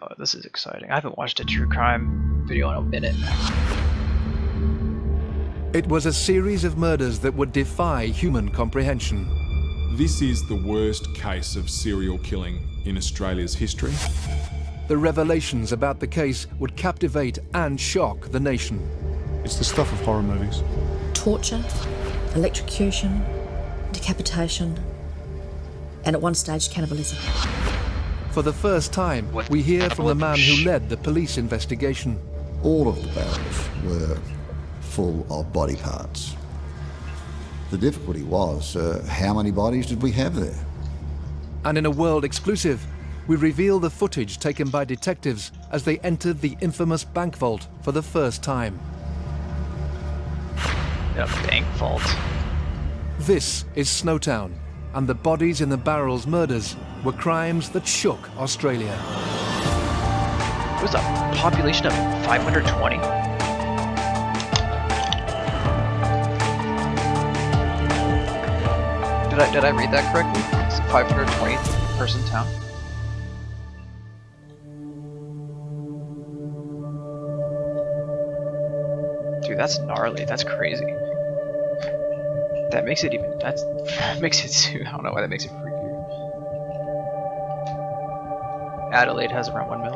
Oh, this is exciting. I haven't watched a true crime video in a minute. It was a series of murders that would defy human comprehension. This is the worst case of serial killing in Australia's history. The revelations about the case would captivate and shock the nation. It's the stuff of horror movies. Torture, electrocution, decapitation, and at one stage, cannibalism. For the first time, we hear from the man who led the police investigation. All of the barrels were full of body parts. The difficulty was, how many bodies did we have there? And in a world exclusive, we reveal the footage taken by detectives as they entered the infamous bank vault for the first time. The bank vault. This is Snowtown, and the bodies in the barrels murders were crimes that shook Australia. It was a population of 520. Did I read that correctly? It's a 520 person town. Dude, that's gnarly. That's crazy. That makes it even. That makes it. I don't know why that makes it freakier. Adelaide has around 1 mil.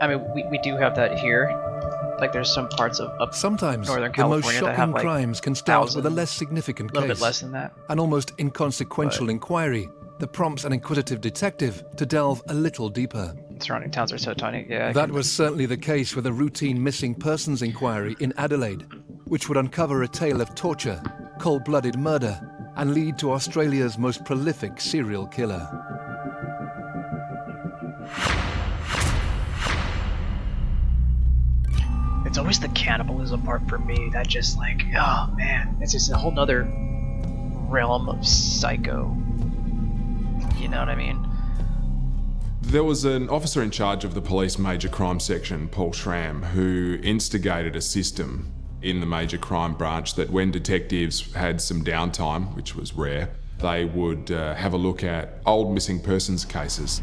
I mean, we do have that here. Like, there's some parts of sometimes Northern the most California shocking that have like crimes can start with a less significant a little case, bit less than that. an almost inconsequential inquiry that prompts an inquisitive detective to delve a little deeper. Surrounding towns are so tiny. Yeah. That was certainly the case with a routine missing persons inquiry in Adelaide, which would uncover a tale of torture, cold-blooded murder, and lead to Australia's most prolific serial killer. It's always the cannibalism part for me that just like, oh man, it's just a whole nother realm of psycho. You know what I mean? There was an officer in charge of the police major crime section, Paul Schramm, who instigated a system in the major crime branch that when detectives had some downtime, which was rare, they would have a look at old missing persons cases.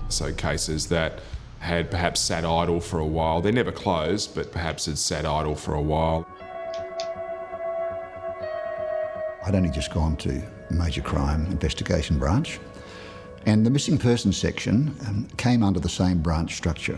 So cases that had perhaps sat idle for a while. They never closed, but perhaps had sat idle for a while. I'd only just gone to the major crime investigation branch, and the missing persons section came under the same branch structure.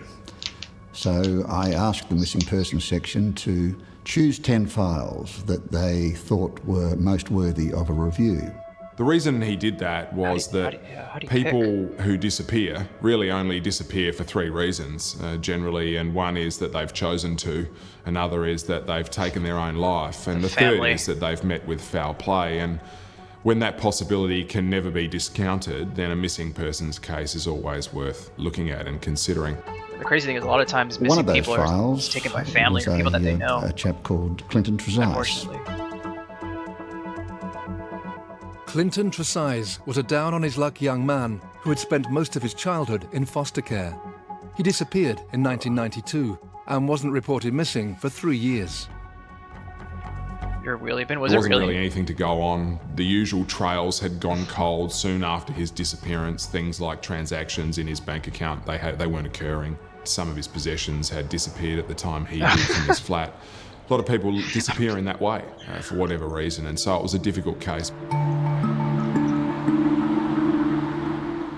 So I asked the missing persons section to choose 10 files that they thought were most worthy of a review. The reason he did that was that people who disappear really only disappear for 3 reasons, generally, and one is that they've chosen to, another is that they've taken their own life, and the third is that they've met with foul play. And when that possibility can never be discounted, then a missing persons case is always worth looking at and considering. The crazy thing is a lot of times missing people are taken by family or people that they know. A chap called Clinton Trezise. Unfortunately. Clinton Trezise was a down-on-his-luck young man who had spent most of his childhood in foster care. He disappeared in 1992 and wasn't reported missing for 3 years. You're really been? There wasn't really anything to go on. The usual trails had gone cold soon after his disappearance. Things like transactions in his bank account, they weren't occurring. Some of his possessions had disappeared at the time he did from his flat. A lot of people disappear in that way for whatever reason, and so it was a difficult case.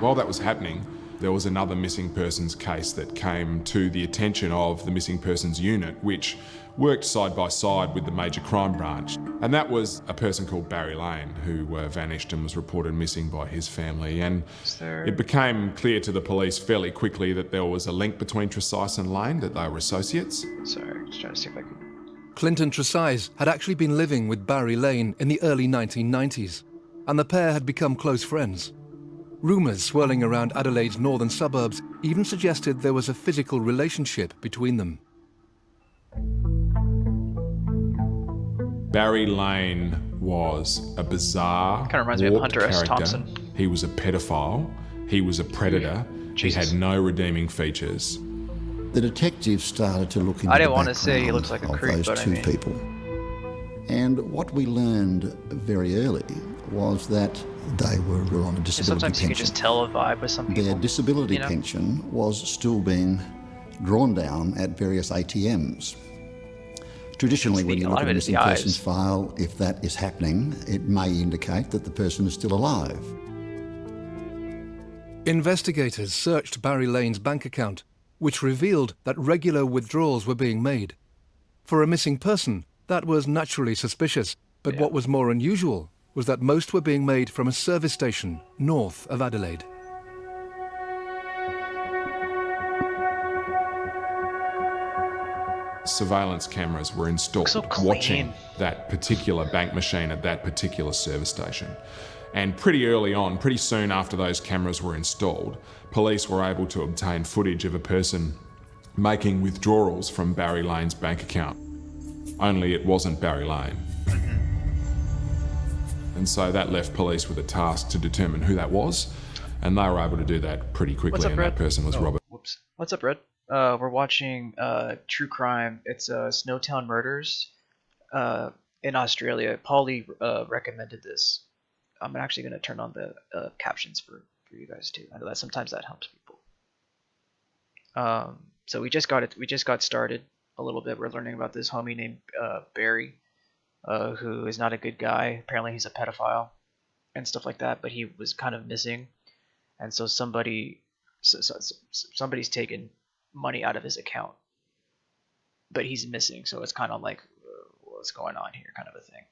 While that was happening, there was another missing persons case that came to the attention of the missing persons unit, which worked side by side with the major crime branch. And that was a person called Barry Lane, who vanished and was reported missing by his family. And it became clear to the police fairly quickly that there was a link between Trezise and Lane, that they were associates. Sorry, just trying to see if I could... Clinton Trezise had actually been living with Barry Lane in the early 1990s, and the pair had become close friends. Rumours swirling around Adelaide's northern suburbs even suggested there was a physical relationship between them. Barry Lane was a bizarre, kind of reminds me of Hunter S. character. Thompson. He was a pedophile. He was a predator. He had no redeeming features. The detectives started to look into I didn't the want to say he background looks like a of creep, those but I two mean... people. And what we learned very early was that they were on a disability Sometimes you pension. can just tell a vibe with some people. Their disability you know? pension was still being drawn down at various ATMs. Traditionally, when you A look lot at of a it is the missing person's eyes. file, if that is happening, it may indicate that the person is still alive. Investigators searched Barry Lane's bank account, which revealed that regular withdrawals were being made. For a missing person, that was naturally suspicious, but what was more unusual was that most were being made from a service station north of Adelaide. Surveillance cameras were installed So clean. watching that particular bank machine at that particular service station. And pretty early on, pretty soon after those cameras were installed, police were able to obtain footage of a person making withdrawals from Barry Lane's bank account. Only it wasn't Barry Lane. And so that left police with a task to determine who that was, and they were able to do that pretty quickly. What's up, and Red? that person was Robert. Whoops. What's up, Red? We're watching true crime. It's Snowtown Murders in Australia. Paulie recommended this. I'm actually going to turn on the captions for you guys too. I know that sometimes that helps people. So we just got started a little bit. We're learning about this homie named Barry, who is not a good guy. Apparently he's a pedophile and stuff like that, but he was kind of missing, and so somebody's taken money out of his account, but he's missing, so it's kind of like what's going on here, kind of a thing.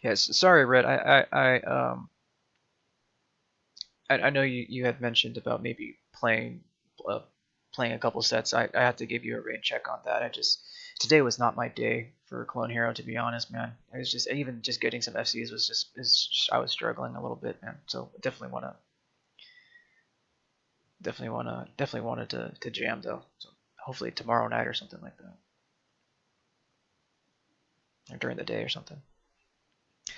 Yes, sorry, Red. I know you had mentioned about maybe playing a couple sets. I have to give you a rain check on that. Today was not my day for Clone Hero, to be honest, man. It was just, even just getting some FCs was just I was struggling a little bit, man. So definitely wanted to jam though. So hopefully tomorrow night or something like that, or during the day or something.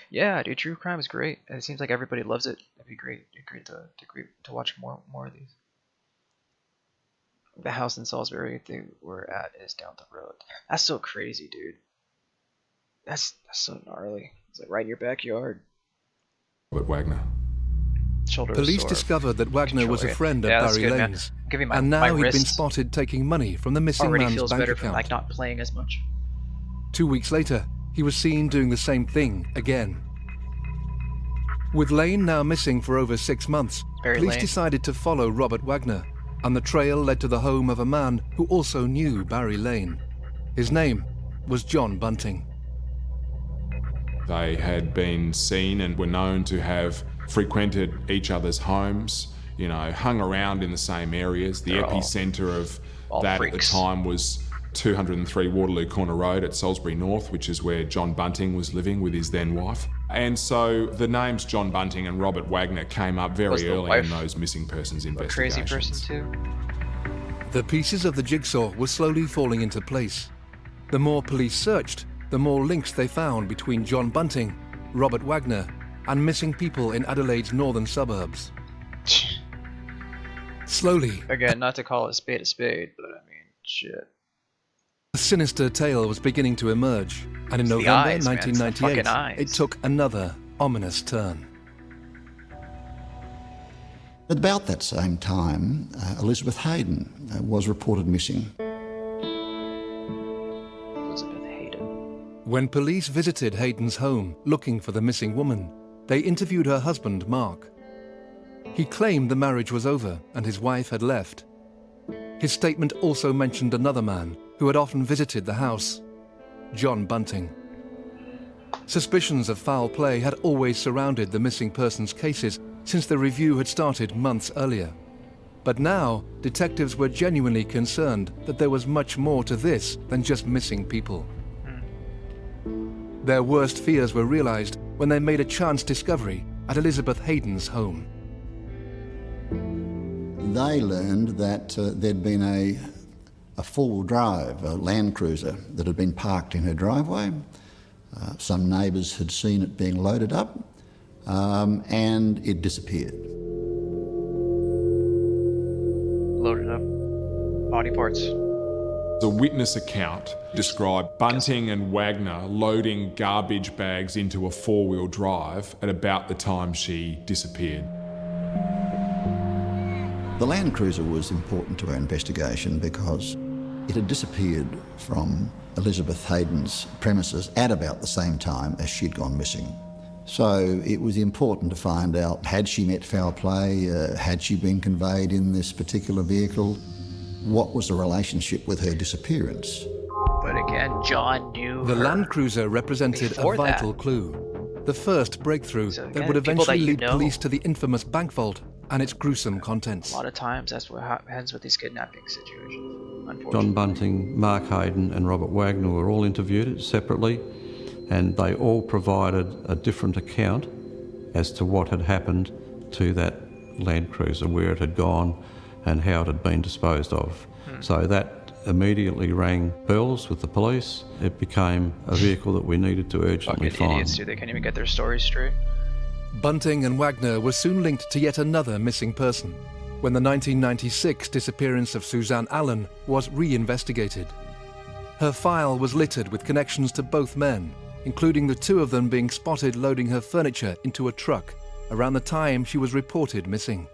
Yeah, dude, true crime is great. It seems like everybody loves it. It'd be great to watch more of these. The house in Salisbury they were at is down the road. That's so crazy, dude. That's so gnarly. It's like right in your backyard. Robert Wagner. Shoulder Police sore. discovered that Wagner was a friend of that's Barry good, man. Lane's, Give me my, and now my he'd been wrist spotted taking money from the missing already man's feels bank better account. from like not playing as much. 2 weeks later, he was seen doing the same thing again. With Lane now missing for over 6 months, Barry police Lane. decided to follow Robert Wagner, and the trail led to the home of a man who also knew Barry Lane. His name was John Bunting. They had been seen and were known to have frequented each other's homes, you know, hung around in the same areas. The epicenter of that freaks. at the time was 203 Waterloo Corner Road at Salisbury North, which is where John Bunting was living with his then wife. And so the names John Bunting and Robert Wagner came up Was very the early wife in those missing persons A investigations. crazy person too. The pieces of the jigsaw were slowly falling into place. The more police searched, the more links they found between John Bunting, Robert Wagner, and missing people in Adelaide's northern suburbs. Slowly, Again, not to call a spade, but I mean, shit. a sinister tale was beginning to emerge, and in It's the November eyes, man. It's the 1998, fucking eyes. it took another ominous turn. At about that same time, Elizabeth Hayden was reported missing. Elizabeth Hayden. When police visited Hayden's home looking for the missing woman, they interviewed her husband, Mark. He claimed the marriage was over and his wife had left. His statement also mentioned another man who had often visited the house, John Bunting. Suspicions of foul play had always surrounded the missing persons cases since the review had started months earlier. But now, detectives were genuinely concerned that there was much more to this than just missing people. Their worst fears were realized when they made a chance discovery at Elizabeth Hayden's home. They learned that there'd been a four-wheel drive, a Land Cruiser, that had been parked in her driveway. Some neighbours had seen it being loaded up, and it disappeared. Loaded up. reports. The witness account described Bunting and Wagner loading garbage bags into a four-wheel drive at about the time she disappeared. The Land Cruiser was important to our investigation because it had disappeared from Elizabeth Hayden's premises at about the same time as she'd gone missing. So it was important to find out, had she met foul play, had she been conveyed in this particular vehicle, what was the relationship with her disappearance? But again, John knew The her Land Cruiser represented a before that. vital clue, the first breakthrough So that again, would people that eventually you lead know. police to the infamous bank vault and its gruesome contents. A lot of times that's what happens with these kidnapping situations, unfortunately. John Bunting, Mark Hayden and Robert Wagner were all interviewed separately, and they all provided a different account as to what had happened to that Land Cruiser, where it had gone and how it had been disposed of. So that immediately rang bells with the police. It became a vehicle that we needed to urgently Fucking find. idiots, dude. They can't even get their stories straight. Bunting and Wagner were soon linked to yet another missing person when the 1996 disappearance of Suzanne Allen was re-investigated. Her file was littered with connections to both men, including the two of them being spotted loading her furniture into a truck around the time she was reported missing.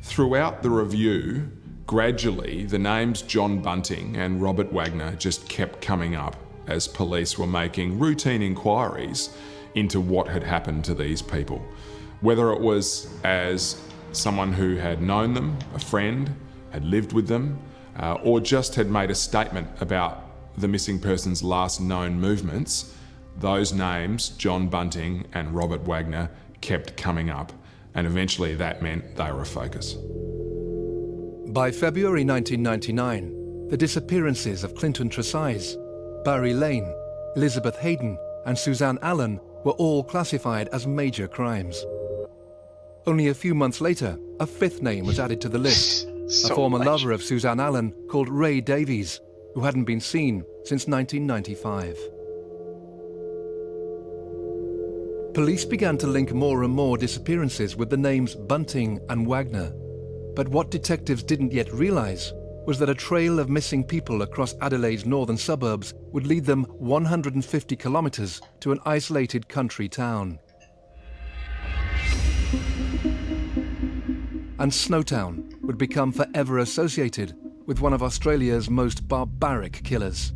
Throughout the review, gradually the names John Bunting and Robert Wagner just kept coming up as police were making routine inquiries into what had happened to these people. Whether it was as someone who had known them, a friend, had lived with them, or just had made a statement about the missing person's last known movements, those names, John Bunting and Robert Wagner, kept coming up. And eventually that meant they were a focus. By February 1999, the disappearances of Clinton Tresize, Barry Lane, Elizabeth Hayden and Suzanne Allen were all classified as major crimes. Only a few months later, a fifth name was added to the list, a former lover of Suzanne Allen called Ray Davies, who hadn't been seen since 1995. Police began to link more and more disappearances with the names Bunting and Wagner. But what detectives didn't yet realize was that a trail of missing people across Adelaide's northern suburbs would lead them 150 kilometres to an isolated country town. And Snowtown would become forever associated with one of Australia's most barbaric killers.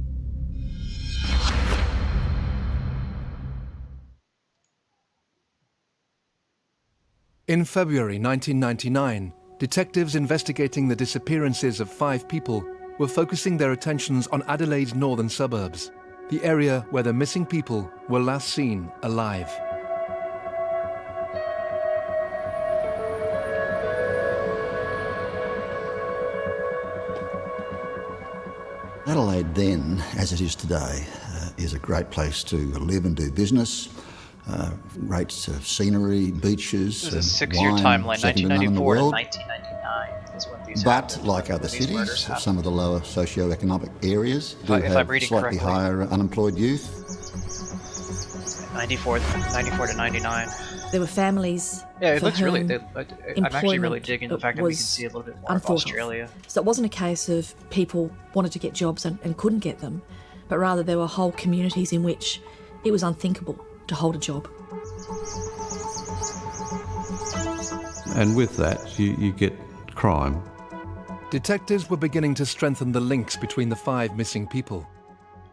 In February 1999, detectives investigating the disappearances of 5 people were focusing their attentions on Adelaide's northern suburbs, the area where the missing people were last seen alive. Adelaide then, as it is today, is a great place to live and do business. Great scenery, beaches, It was a 6-year wine, timeline, second to none in the 1994 to world. 1999 is when these But happened, like other when these murders cities, happened. some of the lower socio-economic areas do If I'm have reading slightly correctly. higher unemployed youth. 94 to 99. There were families. Yeah, it for looks really. whom I'm actually really employment digging the fact that we can was see a little bit more of unthought of. Australia. So it wasn't a case of people wanted to get jobs and couldn't get them, but rather there were whole communities in which it was unthinkable to hold a job. And with that, you get crime. Detectives were beginning to strengthen the links between the 5 missing people.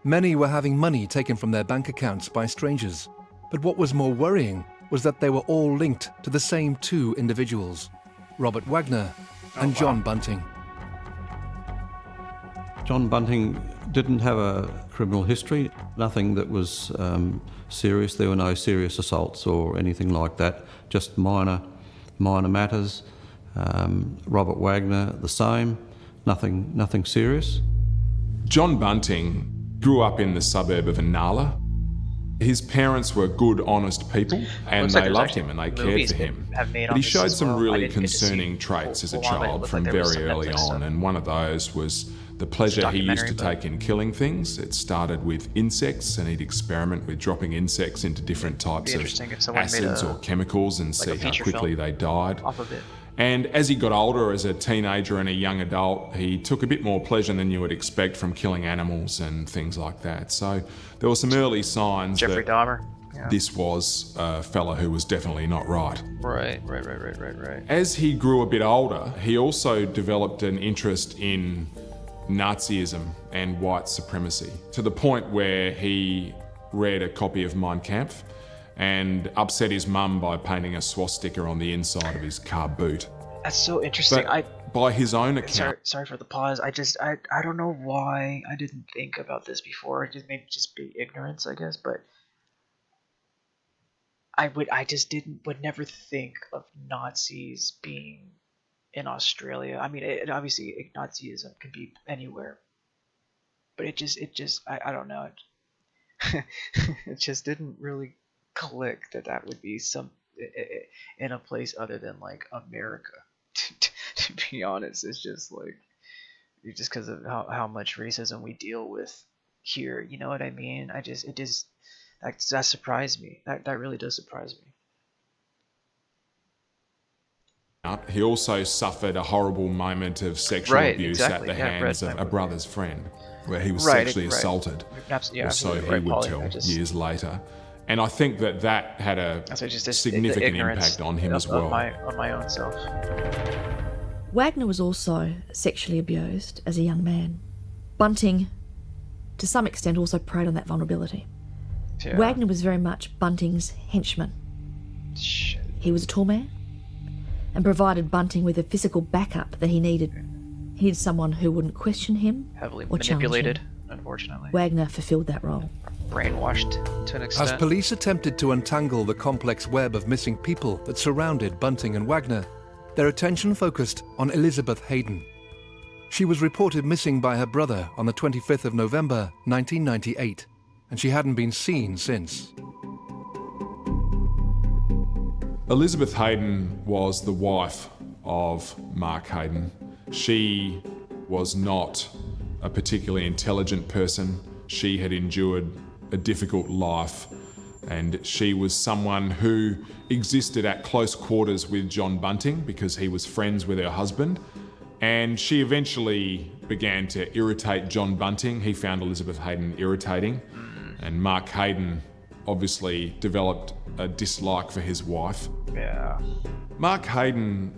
Many were having money taken from their bank accounts by strangers. But what was more worrying was that they were all linked to the same 2 individuals, Robert Wagner and John Bunting. John Bunting didn't have a criminal history, nothing that was serious. There were no serious assaults or anything like that, just minor matters. Robert Wagner, the same, nothing serious. John Bunting grew up in the suburb of Inala. His parents were good, honest people, and Looks like they there's loved actually him and they cared movies for that him. have made But on he this showed as some well. I really didn't get to see concerning traits as a full on, but it child looked from like there was very some early Netflix on, stuff. and one of those was the pleasure he used to documentary, take in killing things. It started with insects, and he'd experiment with dropping insects into different types of interesting if someone made acids a- or chemicals and like a see how feature quickly film they died. off of it. And as he got older, as a teenager and a young adult, he took a bit more pleasure than you would expect from killing animals and things like that. So there were some early signs Jeffrey that Dahmer. Yeah. this was a fella who was definitely not right. Right. As he grew a bit older, he also developed an interest in Nazism and white supremacy, to the point where he read a copy of Mein Kampf and upset his mum by painting a swastika on the inside of his car boot. That's so interesting. But by his own account... Sorry for the pause. I don't know why I didn't think about this before. It just maybe just be ignorance, I guess, but I would never think of Nazis being in Australia. I mean, obviously Nazism can be anywhere, but it just I don't know. It just didn't really click that would be some in a place other than like America. To be honest, it's just like just because of how much racism we deal with here. You know what I mean? That surprised me. That really does surprise me. He also suffered a horrible moment of sexual abuse at the hands of a brother's friend, where he was sexually assaulted, or so he would tell years later. And I think that had a significant impact on him as well. On my own self. Wagner was also sexually abused as a young man. Bunting, to some extent, also preyed on that vulnerability. Yeah. Wagner was very much Bunting's henchman. Shit. He was a tall man and provided Bunting with the physical backup that he needed. He needed someone who wouldn't question him Heavily or manipulated, challenge him. Unfortunately. Wagner fulfilled that role. Brainwashed to an extent. As police attempted to untangle the complex web of missing people that surrounded Bunting and Wagner, their attention focused on Elizabeth Hayden. She was reported missing by her brother on the 25th of November 1998, and she hadn't been seen since. Elizabeth Hayden was the wife of Mark Hayden. She was not a particularly intelligent person. She had endured a difficult life, and she was someone who existed at close quarters with John Bunting because he was friends with her husband. And she eventually began to irritate John Bunting. He found Elizabeth Hayden irritating, and Mark Hayden obviously developed a dislike for his wife. Yeah. Mark Hayden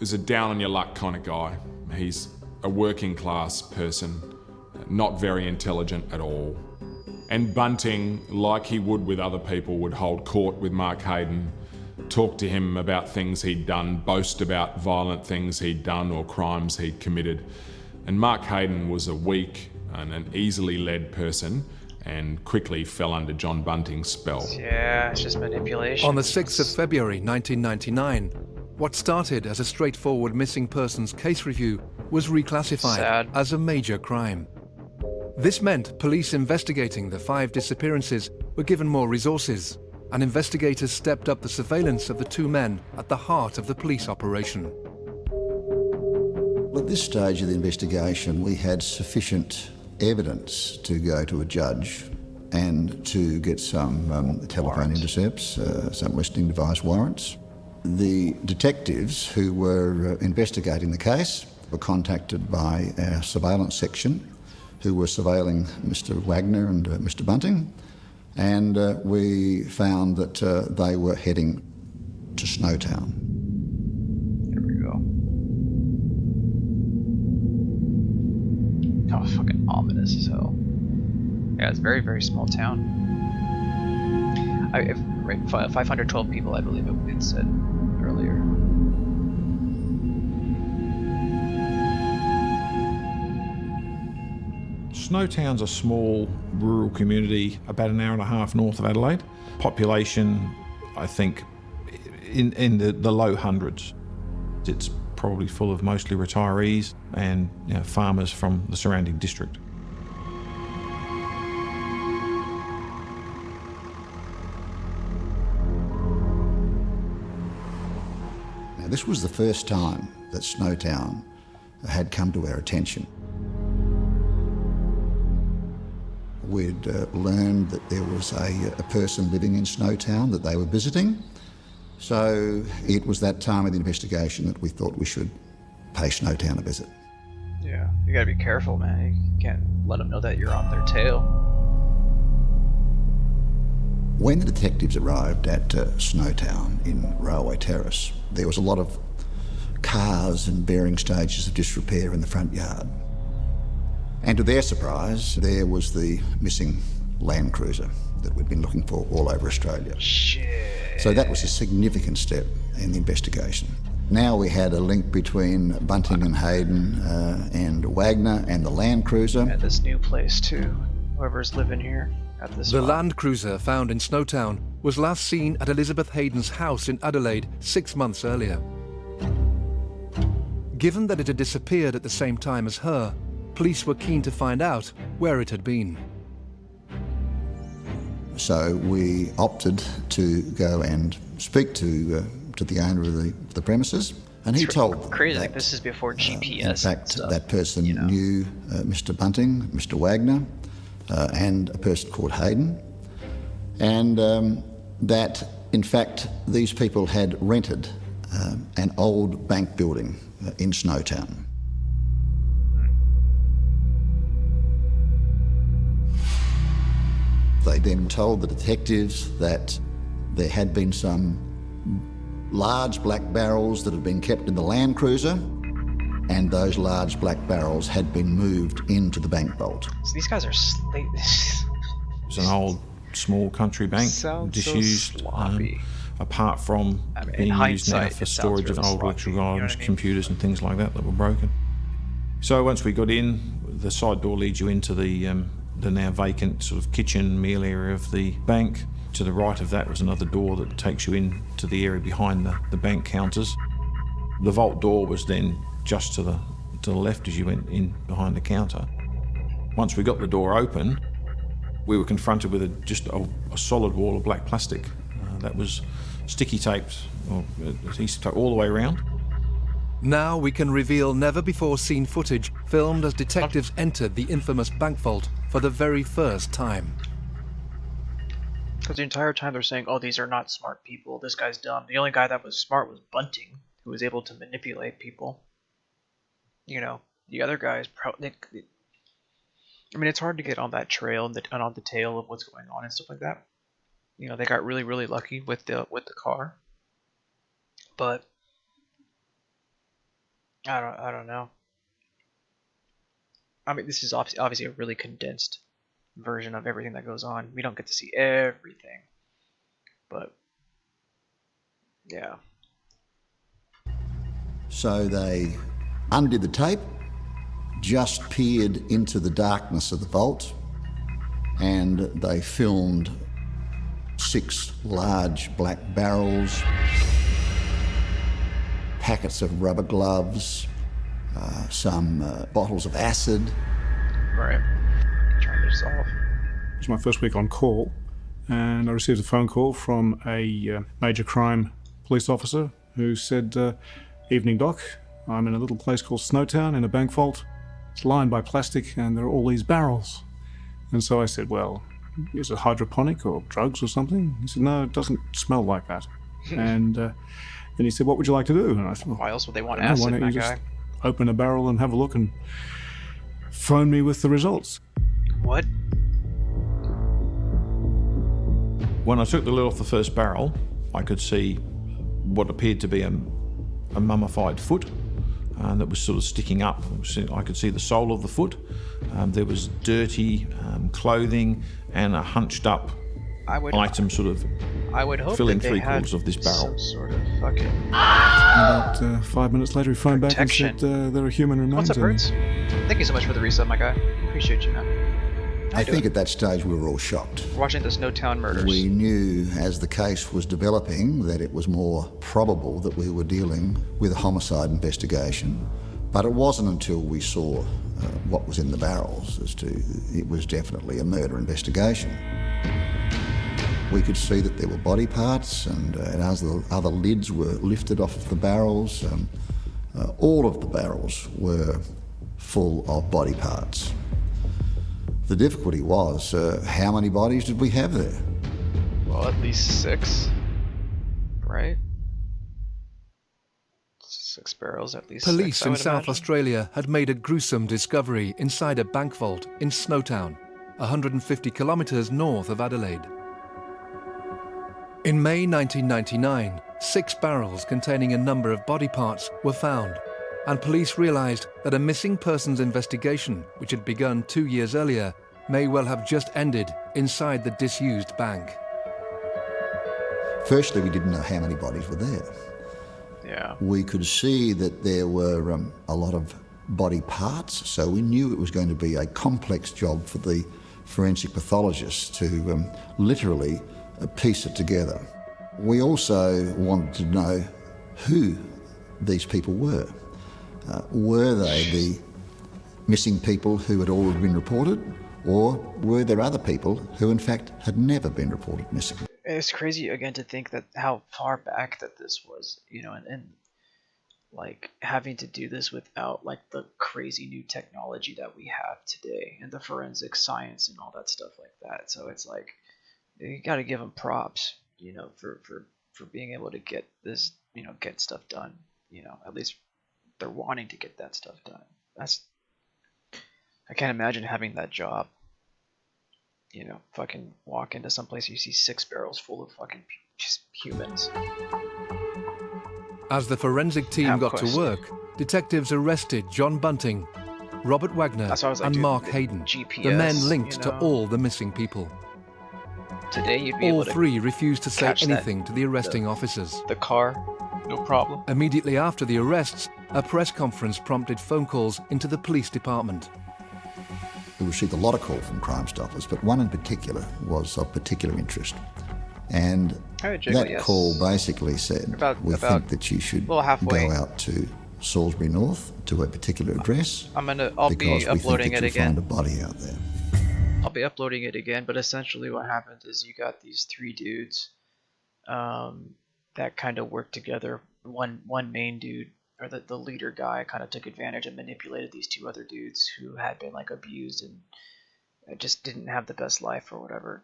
is a down-on-your-luck kind of guy. He's a working-class person, not very intelligent at all. And Bunting, like he would with other people, would hold court with Mark Hayden, talk to him about things he'd done, boast about violent things he'd done or crimes he'd committed. And Mark Hayden was a weak and an easily led person and quickly fell under John Bunting's spell. Yeah, it's just manipulation. On the 6th of February 1999, what started as a straightforward missing persons case review was reclassified as a major crime. This meant police investigating the 5 disappearances were given more resources, and investigators stepped up the surveillance of the 2 men at the heart of the police operation. At this stage of the investigation, we had sufficient evidence to go to a judge and to get some telephone intercepts, some listening device warrants. The detectives who were investigating the case were contacted by our surveillance section, who were surveilling Mr. Wagner and Mr. Bunting, and we found that they were heading to Snowtown. Here we go. Oh, fucking ominous as hell. Yeah, it's a very, very small town. 512 people, I believe it said earlier. Snowtown's a small rural community about an hour and a half north of Adelaide. Population, I think, in the low hundreds. It's probably full of mostly retirees and farmers from the surrounding district. Now, this was the first time that Snowtown had come to our attention. We'd learned that there was a person living in Snowtown that they were visiting, So it was that time of the investigation that we thought we should pay Snowtown a visit. Yeah, you gotta be careful, man. You can't let them know that you're on their tail. When the detectives arrived at Snowtown in Railway Terrace, there was a lot of cars in varying stages of disrepair in the front yard. And to their surprise, there was the missing Land Cruiser that we'd been looking for all over Australia. Shit. So that was a significant step in the investigation. Now we had a link between Bunting and Hayden and Wagner and the Land Cruiser. And this new place too. Whoever's living here at this The spot. Land Cruiser found in Snowtown was last seen at Elizabeth Hayden's house in Adelaide 6 months earlier. Given that it had disappeared at the same time as her, police were keen to find out where it had been. So we opted to go and speak to the owner of the premises, and he told crazy. that, Like, this is before GPS. in fact, stuff, that person you know. knew Mr. Bunting, Mr. Wagner, and a person called Hayden, and that, in fact, these people had rented an old bank building in Snowtown. They then told the detectives that there had been some large black barrels that had been kept in the Land Cruiser, and those large black barrels had been moved into the bank vault. So these guys are It was an old, small country bank, Sounds so disused, sloppy. apart from I mean, in being used now hindsight, for it sounds storage of really old sloppy, electrical you know items, what I mean? computers and things like that were broken. So once we got in, the side door leads you into the now vacant sort of kitchen meal area of the bank. To the right of that was another door that takes you in to the area behind the bank counters. The vault door was then just to the left as you went in behind the counter. Once we got the door open, we were confronted with just a solid wall of black plastic that was sticky taped, or adhesive tape all the way around. Now we can reveal never-before-seen footage filmed as detectives entered the infamous bank vault for the very first time. Because the entire time they're saying, oh, these are not smart people, this guy's dumb. The only guy that was smart was Bunting, who was able to manipulate people. You know, the other guys, I mean, it's hard to get on that trail and on the tail of what's going on and stuff like that. You know, they got really, really lucky with the car. But I don't know. I mean, this is obviously a really condensed version of everything that goes on. We don't get to see everything, but yeah. So they undid the tape, just peered into the darkness of the vault, and they filmed 6 large black barrels, packets of rubber gloves, some bottles of acid. Right. Trying to resolve. It was my first week on call, and I received a phone call from a major crime police officer who said, "Evening, Doc. I'm in a little place called Snowtown in a bank vault. It's lined by plastic, and there are all these barrels." And so I said, "Well, is it hydroponic or drugs or something?" He said, "No, it doesn't smell like that." And then he said, "What would you like to do?" And I said, Why else would they want "I don't know, acid, why don't that you guy? just open a barrel and have a look and phone me with the results?" What? When I took the lid off the first barrel, I could see what appeared to be a mummified foot that was sort of sticking up. I could see the sole of the foot. There was dirty clothing and a hunched up item sort of I would hope filling that they 3/4 had of this barrel. some sort of fucking About 5 minutes later, he phoned back and Protection. said there are human remains What's up, in there. Birds? Thank you so much for the resub, my guy. Appreciate you, man. I think at that stage we were all shocked. We're watching the Snowtown Murders. We knew as the case was developing that it was more probable that we were dealing with a homicide investigation, but it wasn't until we saw what was in the barrels as to it was definitely a murder investigation. We could see that there were body parts, and as the other lids were lifted off of the barrels, all of the barrels were full of body parts. The difficulty was, how many bodies did we have there? Well, at least 6, right? 6 barrels, at least Police 6, I in would South imagine. Australia had made a gruesome discovery inside a bank vault in Snowtown, 150 kilometres north of Adelaide. In May 1999, 6 barrels containing a number of body parts were found, and police realised that a missing persons investigation, which had begun 2 years earlier, may well have just ended inside the disused bank. Firstly, we didn't know how many bodies were there. Yeah. We could see that there were a lot of body parts, so we knew it was going to be a complex job for the forensic pathologists to literally piece it together. We also wanted to know who these people were. Were they the missing people who had already been reported, or were there other people who in fact had never been reported missing? It's crazy again to think that how far back that this was, you know, and like having to do this without like the crazy new technology that we have today and the forensic science and all that stuff like that. So it's like you got to give them props, you know, for being able to get this, you know, get stuff done. You know, at least they're wanting to get that stuff done. I can't imagine having that job. You know, fucking walk into some place, you see 6 barrels full of fucking just humans. As the forensic team got to Quest. work, detectives arrested John Bunting, Robert Wagner, That's what I was like, and dude, Mark the Hayden, GPS, the men linked you to know. all the missing people. Today you'd be All able to three refused to say catch that- anything to the arresting officers. the car, no problem. Immediately after the arrests, a press conference prompted phone calls into the police department. We received a lot of calls from Crime Stoppers, but one in particular was of particular interest. And that call basically said, we think that you should go out to Salisbury North to a particular address I'll be uploading it because we think that you'll again. find a body out there. I'll be uploading it again, but essentially what happened is you got these 3 dudes that kind of worked together. One main dude, or the leader guy, kind of took advantage and manipulated these 2 other dudes who had been like abused and just didn't have the best life or whatever.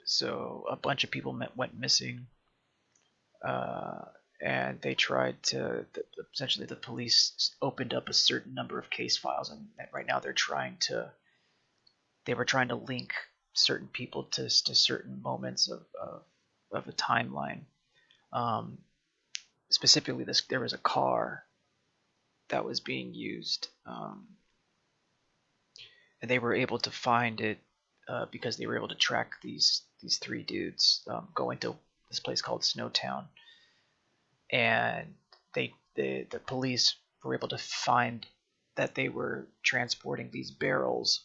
So a bunch of people went missing, and they tried to essentially the police opened up a certain number of case files, and right now they were trying to link certain people to certain moments of a timeline. Specifically, there was a car that was being used, and they were able to find it because they were able to track these 3 dudes going to this place called Snowtown, and the police were able to find that they were transporting these barrels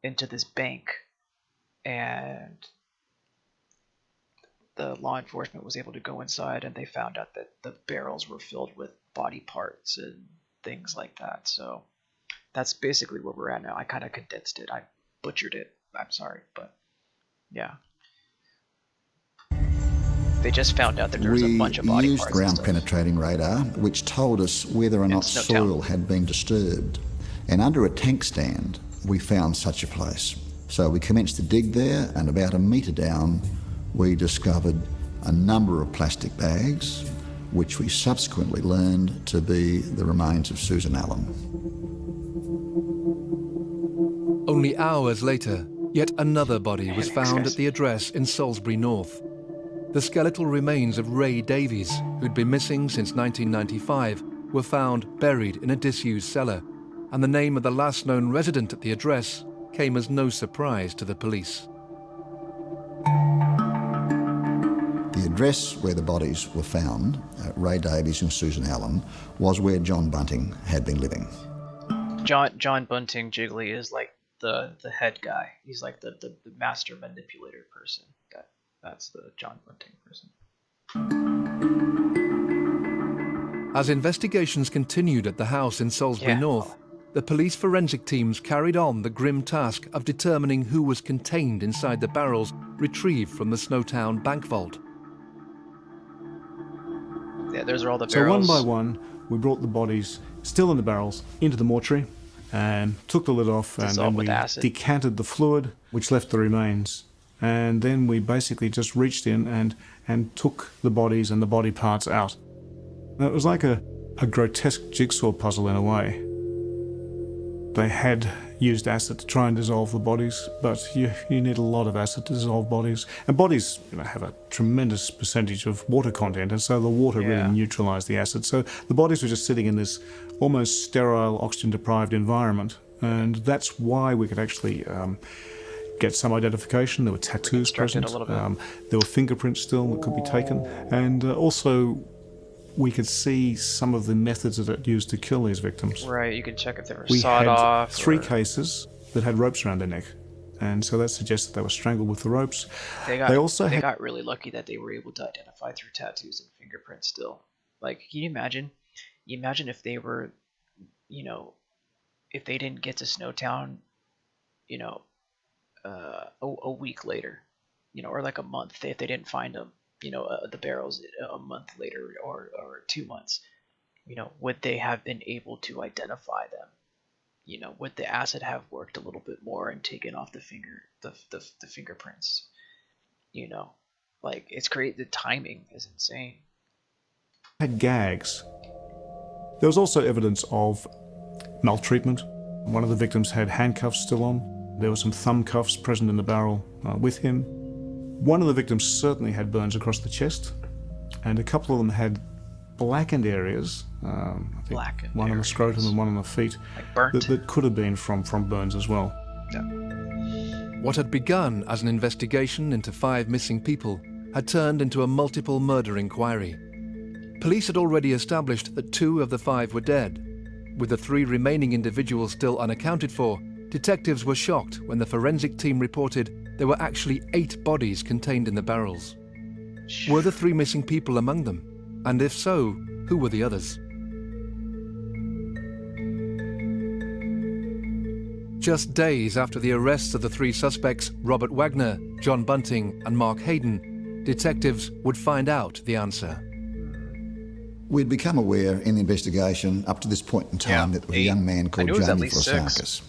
into this bank, and the law enforcement was able to go inside, and they found out that the barrels were filled with body parts and things like that. So that's basically where we're at now. I kind of condensed it. I butchered it. I'm sorry, but yeah. They just found out that there was a bunch of body We parts. used ground-penetrating radar, which told us whether or not soil had been disturbed. And under a tank stand, we found such a place. So we commenced to dig there, and about a metre down, we discovered a number of plastic bags, which we subsequently learned to be the remains of Susan Allen. Only hours later, yet another body was found at the address in Salisbury North. The skeletal remains of Ray Davies, who'd been missing since 1995, were found buried in a disused cellar, and the name of the last known resident at the address came as no surprise to the police. The address where the bodies were found, Ray Davies and Susan Allen, was where John Bunting had been living. John Bunting Jiggly is like the head guy. He's like the master manipulator person. That's the John Bunting person. As investigations continued at the house in Salisbury North, the police forensic teams carried on the grim task of determining who was contained inside the barrels retrieved from the Snowtown bank vault. Yeah, those are all the barrels. So one by one, we brought the bodies, still in the barrels, into the mortuary, and took the lid off, and then we decanted the fluid, which left the remains and then we basically just reached in and took the bodies and the body parts out. Now, it was like a grotesque jigsaw puzzle in a way. They had used acid to try and dissolve the bodies, but you need a lot of acid to dissolve bodies. And bodies have a tremendous percentage of water content, and so the water really neutralised the acid. So the bodies were just sitting in this almost sterile, oxygen-deprived environment, and that's why we could actually get some identification. There were tattoos present. There were fingerprints still that could be taken, and also we could see some of the methods that it used to kill these victims. Right, you could check if they were we sawed had off. Three cases that had ropes around their neck, and so that suggests that they were strangled with the ropes. They got really lucky that they were able to identify through tattoos and fingerprints still. Like, can you imagine? If they were, if they didn't get to Snowtown, a week later, or like a month, if they didn't find them, the barrels a month later or 2 months, would they have been able to identify them? Would the acid have worked a little bit more and taken off the fingerprints? Like, it's great. The timing is insane. Had gags. There was also evidence of maltreatment. One of the victims had handcuffs still on. There were some thumb cuffs present in the barrel with him. One of the victims certainly had burns across the chest, and a couple of them had blackened areas. I think one on the scrotum and one on the feet, like burnt. That could have been from burns as well. Yeah. What had begun as an investigation into 5 missing people had turned into a multiple murder inquiry. Police had already established that 2 of the 5 were dead. With the 3 remaining individuals still unaccounted for, detectives were shocked when the forensic team reported there were actually 8 bodies contained in the barrels. Were the 3 missing people among them? And if so, who were the others? Just days after the arrests of the 3 suspects, Robert Wagner, John Bunting and Mark Hayden, detectives would find out the answer. We'd become aware in the investigation up to this point in time that there was a young man called Jamie Vlasakis,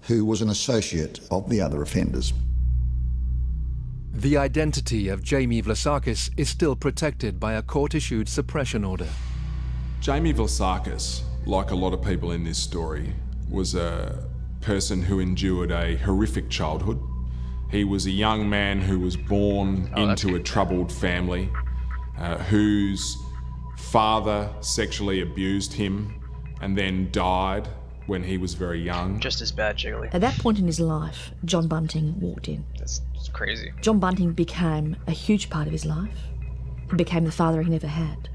who was an associate of the other offenders. The identity of Jamie Vlasakis is still protected by a court-issued suppression order. Jamie Vlasakis, like a lot of people in this story, was a person who endured a horrific childhood. He was a young man who was born into a troubled family, whose father sexually abused him and then died when he was very young. Just as bad, Jiggly. At that point in his life, John Bunting walked in. That's crazy. John Bunting became a huge part of his life. He became the father he never had.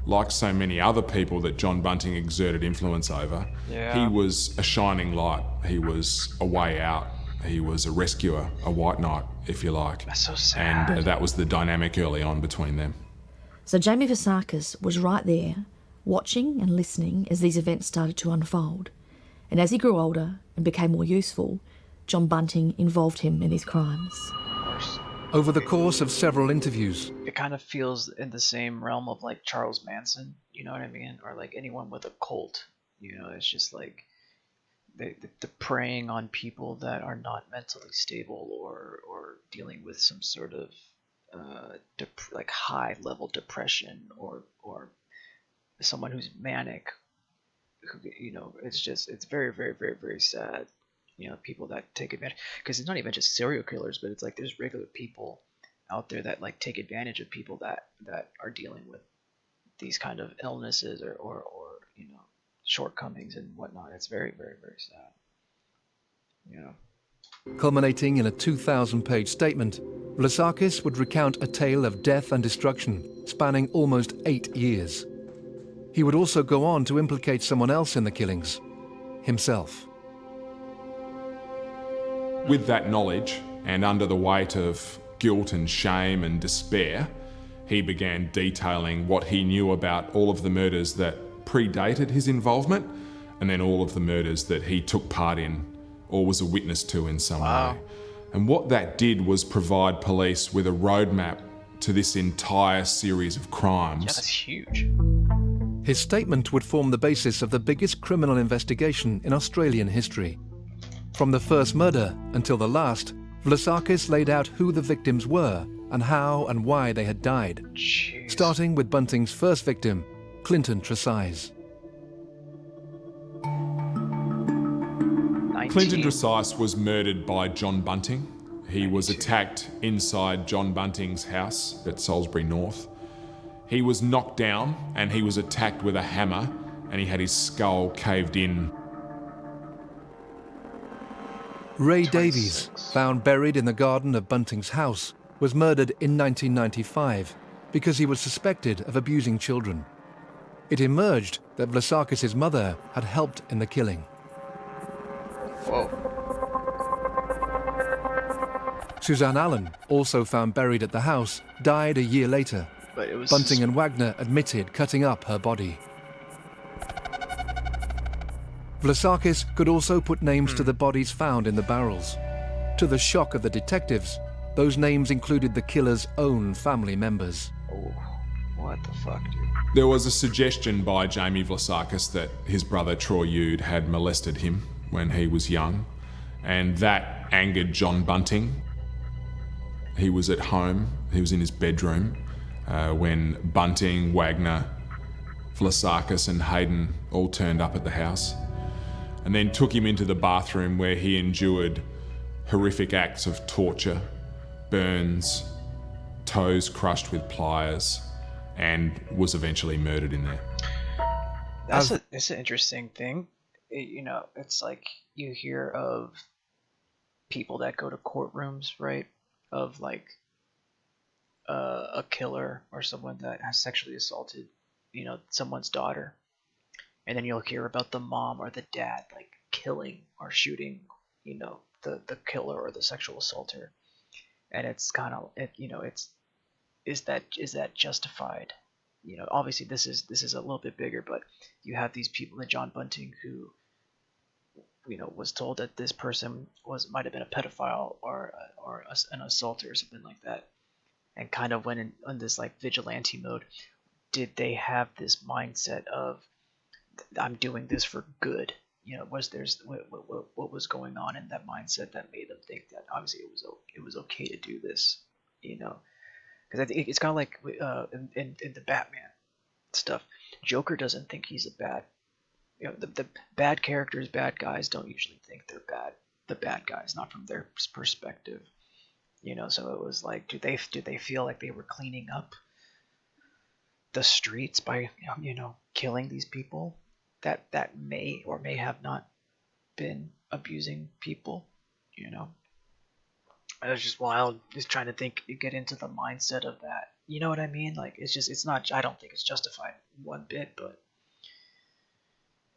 Like so many other people that John Bunting exerted influence over, he was a shining light. He was a way out. He was a rescuer, a white knight, if you like. That's so sad. And that was the dynamic early on between them. So Jamie Vlasakis was right there, watching and listening as these events started to unfold. And as he grew older and became more useful, John Bunting involved him in these crimes. Over the course of several interviews, it kind of feels in the same realm of like Charles Manson, you know what I mean? Or like anyone with a cult, it's just like the preying on people that are not mentally stable or dealing with some sort of like high level depression or someone who's manic, who, it's very, very, very, very sad. People that take advantage, because it's not even just serial killers, but it's like there's regular people out there that like take advantage of people that are dealing with these kind of illnesses or shortcomings and whatnot. It's very, very, very sad. Culminating in a 2,000-page statement, Vlasakis would recount a tale of death and destruction spanning almost 8 years. He would also go on to implicate someone else in the killings, himself. With that knowledge, and under the weight of guilt and shame and despair, he began detailing what he knew about all of the murders that predated his involvement, and then all of the murders that he took part in or was a witness to in some way. And what that did was provide police with a roadmap to this entire series of crimes. Yeah, that's huge. His statement would form the basis of the biggest criminal investigation in Australian history. From the first murder until the last, Vlasakis laid out who the victims were and how and why they had died, Jeez. starting with Bunting's first victim, Clinton Tresize. Clinton Tresize was murdered by John Bunting. He was attacked inside John Bunting's house at Salisbury North. He was knocked down and he was attacked with a hammer and he had his skull caved in. Ray Davies, found buried in the garden of Bunting's house, was murdered in 1995 because he was suspected of abusing children. It emerged that Vlasakis' mother had helped in the killing. Whoa. Suzanne Allen, also found buried at the house, died a year later. But it was Bunting and Wagner admitted cutting up her body. Vlasakis could also put names to the bodies found in the barrels. To the shock of the detectives, those names included the killer's own family members. Oh, what the fuck, dude? There was a suggestion by Jamie Vlasakis that his brother Troy Yude had molested him when he was young, and that angered John Bunting. He was at home, he was in his bedroom, when Bunting, Wagner, Vlasakis and Hayden all turned up at the house, and then took him into the bathroom where he endured horrific acts of torture, burns, toes crushed with pliers, and was eventually murdered in there. It's an interesting thing. It's like you hear of people that go to courtrooms, right? Of like a killer or someone that has sexually assaulted, someone's daughter. And then you'll hear about the mom or the dad like killing or shooting, the killer or the sexual assaulter. And it's kind of, is that justified? Obviously this is a little bit bigger, but you have these people like John Bunting who, was told that this person might have been a pedophile or an assaulter or something like that, and kind of went in this like vigilante mode. Did they have this mindset of, I'm doing this for good? What was going on in that mindset that made them think that obviously it was okay to do this? Because I think it's kind of like in the Batman stuff. Joker doesn't think he's a bad. The bad characters, bad guys don't usually think they're bad. The bad guys, not from their perspective. So it was like, do they feel like they were cleaning up the streets by killing these people that may or may have not been abusing people? It was just wild, just trying to get into the mindset of that. You know what I mean? Like, it's not, I don't think it's justified one bit, but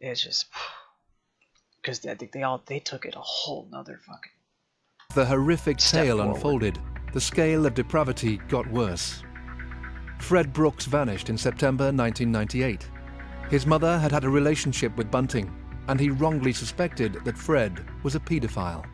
it's just because I think they took it a whole nother fucking. The horrific tale forward. unfolded. The scale of depravity got worse. Fred Brooks vanished in September 1998. His mother had had a relationship with Bunting, and he wrongly suspected that Fred was a paedophile.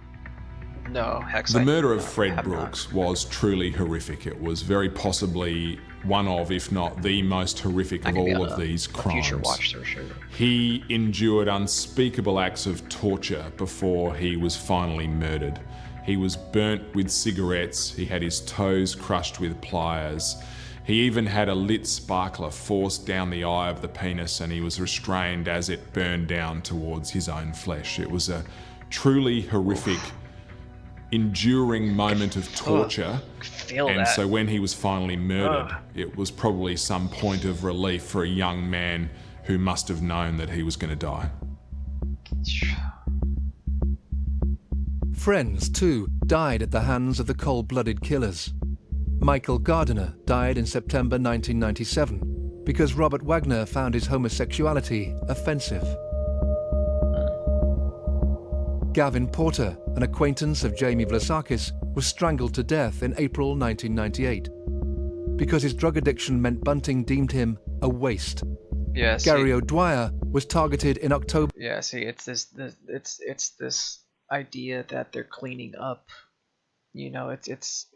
No, heck. The murder of Fred Brooks was truly horrific. It was very possibly one of, if not the most horrific of all of these crimes. Future watch for sure. He endured unspeakable acts of torture before he was finally murdered. He was burnt with cigarettes, he had his toes crushed with pliers, he even had a lit sparkler forced down the eye of the penis, and he was restrained as it burned down towards his own flesh. It was a truly horrific, enduring moment of torture. So when he was finally murdered, it was probably some point of relief for a young man who must have known that he was going to die. Friends, too, died at the hands of the cold-blooded killers. Michael Gardiner died in September 1997 because Robert Wagner found his homosexuality offensive. Gavin Porter, an acquaintance of Jamie Vlasakis, was strangled to death in April 1998 because his drug addiction meant Bunting deemed him a waste. Yeah, Gary O'Dwyer was targeted in October. Yeah, see, it's this idea that they're cleaning up. It's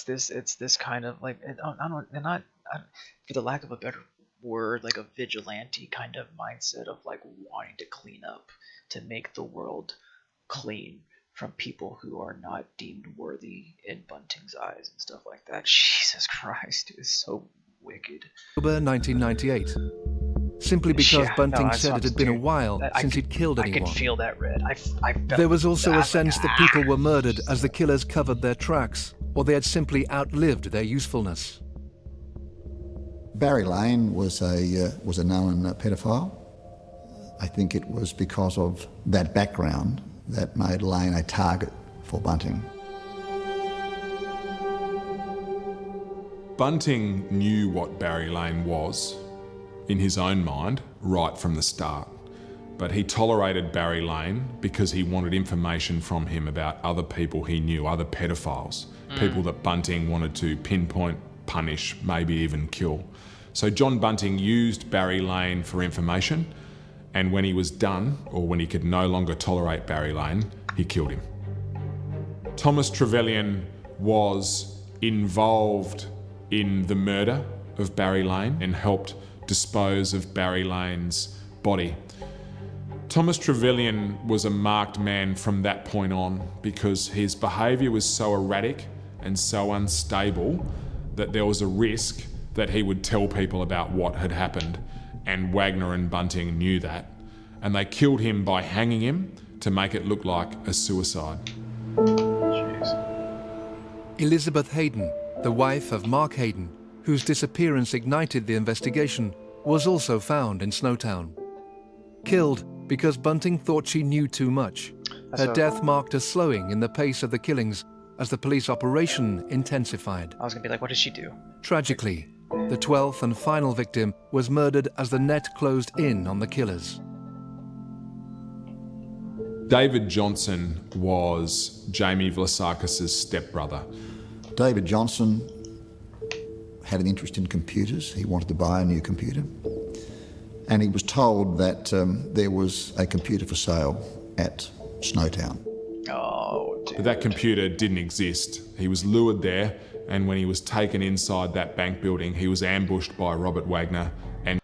this kind of like, for the lack of a better word, like a vigilante kind of mindset of like wanting to clean up, to make the world clean from people who are not deemed worthy in Bunting's eyes and stuff like that. Jesus Christ, it is so wicked. October 1998. Simply because Bunting that's said what it had been a dude, while since he'd killed I can anyone. feel that red. I felt There was also a that, sense that people were murdered as the killers covered their tracks, or they had simply outlived their usefulness. Barry Lane was a known pedophile. I think it was because of that background that made Lane a target for Bunting. Bunting knew what Barry Lane was, in his own mind, right from the start. But he tolerated Barry Lane because he wanted information from him about other people he knew, other pedophiles, people that Bunting wanted to pinpoint, punish, maybe even kill. So John Bunting used Barry Lane for information, and when he was done, or when he could no longer tolerate Barry Lane, he killed him. Thomas Trevelyan was involved in the murder of Barry Lane and helped dispose of Barry Lane's body. Thomas Trevelyan was a marked man from that point on because his behaviour was so erratic and so unstable that there was a risk that he would tell people about what had happened, and Wagner and Bunting knew that, and they killed him by hanging him to make it look like a suicide. Elizabeth Hayden, the wife of Mark Hayden, whose disappearance ignited the investigation, was also found in Snowtown. Killed because Bunting thought she knew too much. Her death marked a slowing in the pace of the killings as the police operation intensified. I was gonna be like, what did she do? Tragically, the 12th and final victim was murdered as the net closed in on the killers. David Johnson was Jamie Vlasakis' stepbrother. David Johnson had an interest in computers. He wanted to buy a new computer. And he was told that there was a computer for sale at Snowtown. Oh, dude. But that computer didn't exist. He was lured there, and when he was taken inside that bank building, he was ambushed by Robert Wagner. And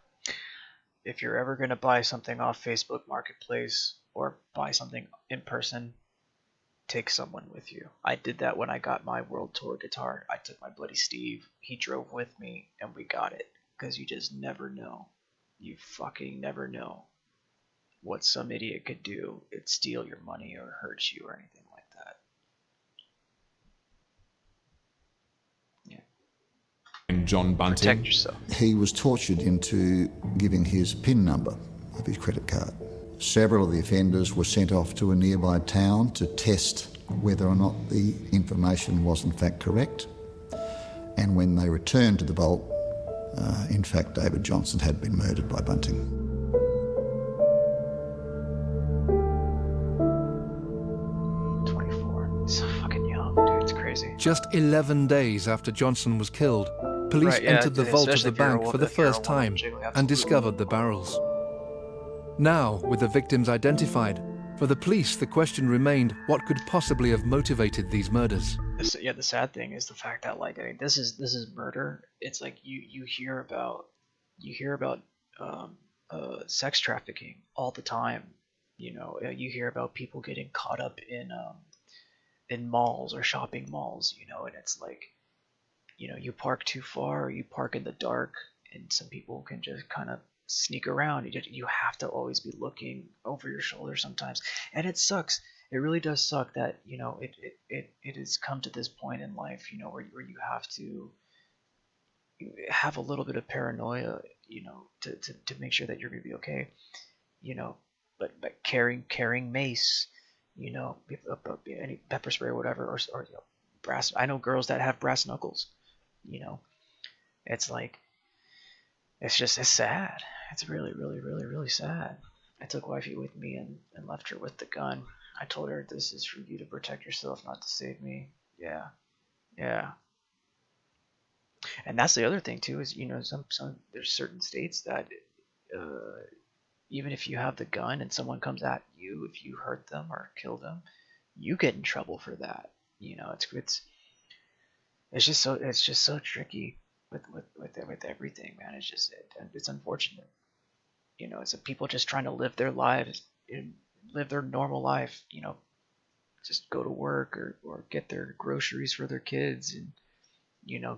if you're ever gonna buy something off Facebook Marketplace or buy something in person, take someone with you. I did that when I got my World Tour guitar. I took my buddy Steve. He drove with me, and we got it. Because you just never know. You fucking never know what some idiot could do. It'd steal your money or hurt you or anything like that. Yeah. And John Bunting. Protect yourself. He was tortured into giving his PIN number of his credit card. Several of the offenders were sent off to a nearby town to test whether or not the information was in fact correct. And when they returned to the vault, in fact, David Johnson had been murdered by Bunting. So fucking young, dude. It's crazy. Just 11 days after Johnson was killed, police entered the vault of the bank for the first time and discovered the barrels. Now, with the victims identified, for the police the question remained what could possibly have motivated these murders. The sad thing is the fact that, like, I mean, this is murder. It's like you hear about sex trafficking all the time. You know, you hear about people getting caught up in malls or shopping malls. You know, and it's like, you know, you park too far or you park in the dark, and some people can just kind of sneak around. You have to always be looking over your shoulder sometimes, and it sucks. It really does suck that, you know, it has come to this point in life, you know, where you have to have a little bit of paranoia, you know, to make sure that you're gonna be okay, you know. But carrying mace, you know, any pepper spray or whatever, or you know, brass. I know girls that have brass knuckles, you know. It's like, it's sad. It's really, really, really, really sad. I took wifey with me and left her with the gun. I told her, this is for you to protect yourself, not to save me. Yeah. And that's the other thing too, is, you know, some there's certain states that even if you have the gun and someone comes at you, if you hurt them or kill them, you get in trouble for that. You know, it's just so tricky with everything, man. It's unfortunate. You know, it's people just trying to live their lives, live their normal life, you know, just go to work or get their groceries for their kids and,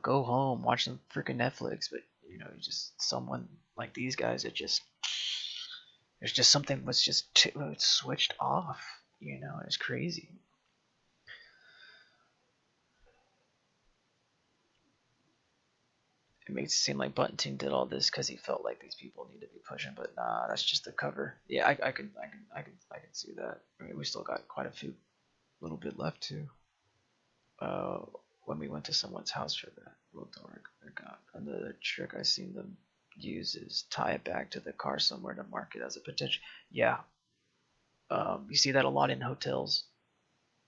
go home, watch some freaking Netflix. But, just someone like these guys, there's just something was just it's switched off, it's crazy. It makes it seem like Bunting did all this because he felt like these people need to be pushing, but nah, that's just the cover. Yeah, I can see that. I mean, we still got quite a little bit left too. When we went to someone's house for that real dark, I got another trick I seen them use is tie it back to the car somewhere to mark it as a potential. Yeah, you see that a lot in hotels.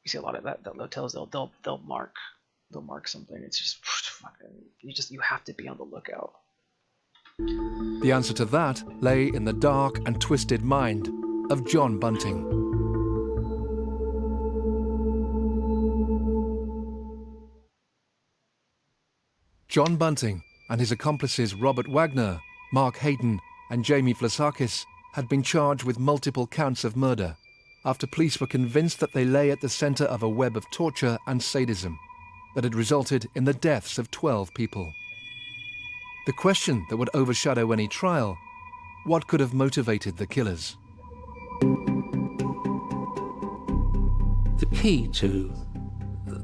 You see a lot of that hotels. They'll mark something. It's just fucking, you have to be on the lookout. The answer to that lay in the dark and twisted mind of John Bunting. John Bunting and his accomplices Robert Wagner, Mark Hayden and Jamie Vlasakis had been charged with multiple counts of murder after police were convinced that they lay at the centre of a web of torture and sadism that had resulted in the deaths of 12 people. The question that would overshadow any trial: what could have motivated the killers? The key to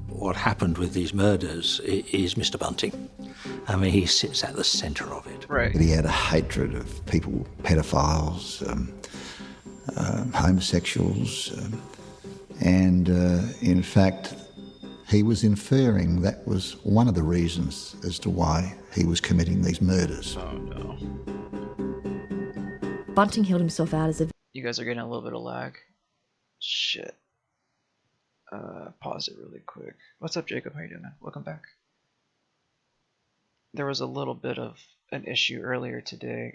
what happened with these murders is Mr. Bunting. I mean, he sits at the centre of it. Right. He had a hatred of people, pedophiles, homosexuals, and in fact, he was inferring that was one of the reasons as to why he was committing these murders. Oh no. Bunting held himself out as a... You guys are getting a little bit of lag. Shit. Pause it really quick. What's up, Jacob? How you doing, man? Welcome back. There was a little bit of an issue earlier today.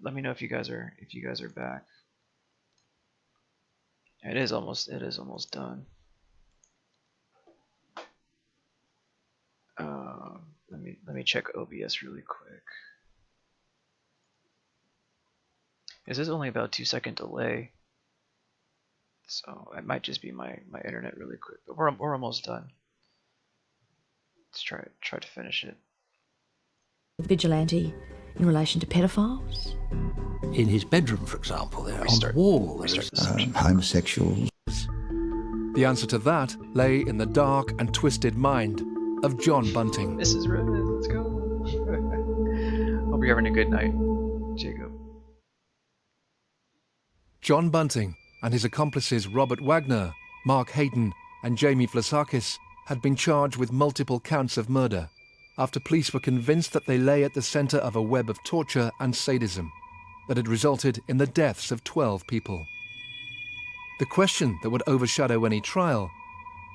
Let me know if you guys are back. It is almost done. Let me check OBS really quick. This is only about 2-second delay, so it might just be my internet really quick. But we're almost done. Let's try to finish it. vigilante in relation to pedophiles. In his bedroom, for example, there on the wall, there's homosexuals. The answer to that lay in the dark and twisted mind of John Bunting. This is Rivet. Let's go. Hope you're having a good night, Jacob. John Bunting and his accomplices Robert Wagner, Mark Hayden and Jamie Vlasakis had been charged with multiple counts of murder after police were convinced that they lay at the centre of a web of torture and sadism that had resulted in the deaths of 12 people. The question that would overshadow any trial: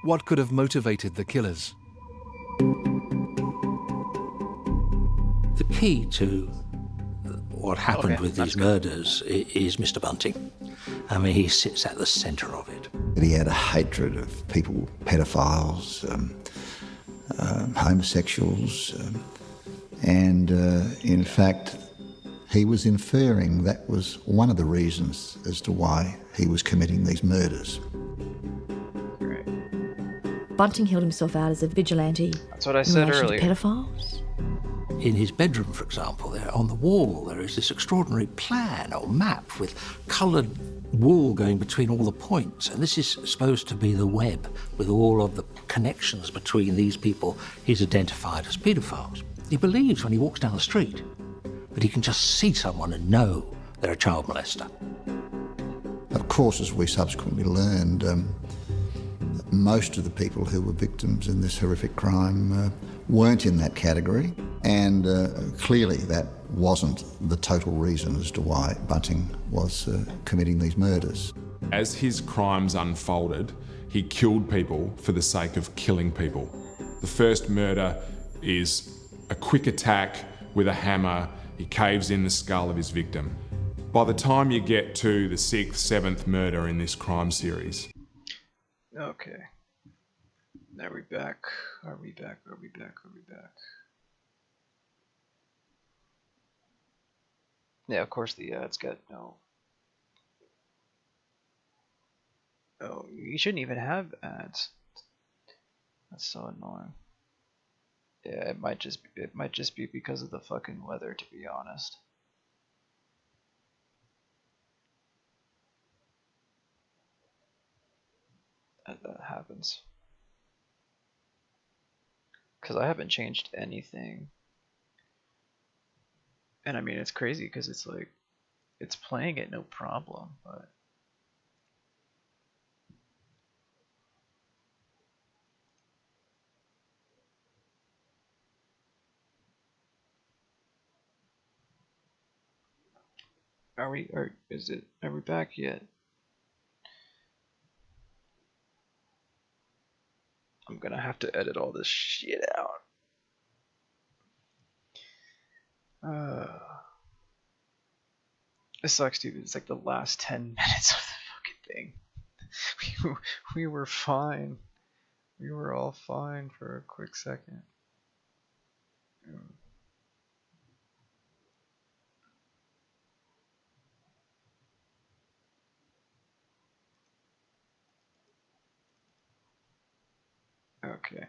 what could have motivated the killers? the key to what happened with these murders is Mr. Bunting. I mean, he sits at the centre of it. He had a hatred of people, pedophiles, homosexuals, and in fact, he was inferring that was one of the reasons as to why he was committing these murders. Bunting held himself out as a vigilante. That's what I said in relation earlier. to pedophiles. In his bedroom, for example, there on the wall, there is this extraordinary plan or map with coloured wool going between all the points. And this is supposed to be the web with all of the connections between these people he's identified as paedophiles. He believes when he walks down the street that he can just see someone and know they're a child molester. Of course, as we subsequently learned, most of the people who were victims in this horrific crime weren't in that category, and clearly that wasn't the total reason as to why Bunting was committing these murders. As his crimes unfolded, he killed people for the sake of killing people. The first murder is a quick attack with a hammer. He caves in the skull of his victim. By the time you get to the 6th, 7th murder in this crime series. Okay. Are we back? Are we back? Are we back? Are we back? Yeah, of course the ads got no. Oh, you shouldn't even have ads. That's so annoying. Yeah, it might just be because of the fucking weather, to be honest. That happens. Because I haven't changed anything. And I mean, it's crazy because it's like, it's playing it no problem, but. Are we back yet? I'm gonna have to edit all this shit out. It sucks, dude. It's like the last 10 minutes of the fucking thing. We were fine. We were all fine for a quick second. Okay.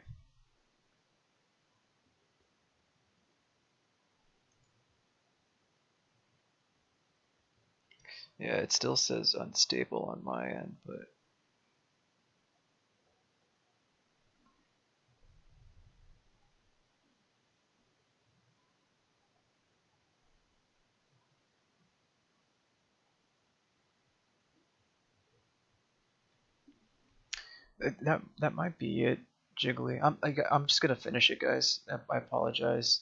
Yeah, it still says unstable on my end, but that might be it, Jiggly. I'm just gonna finish it, guys. I apologize.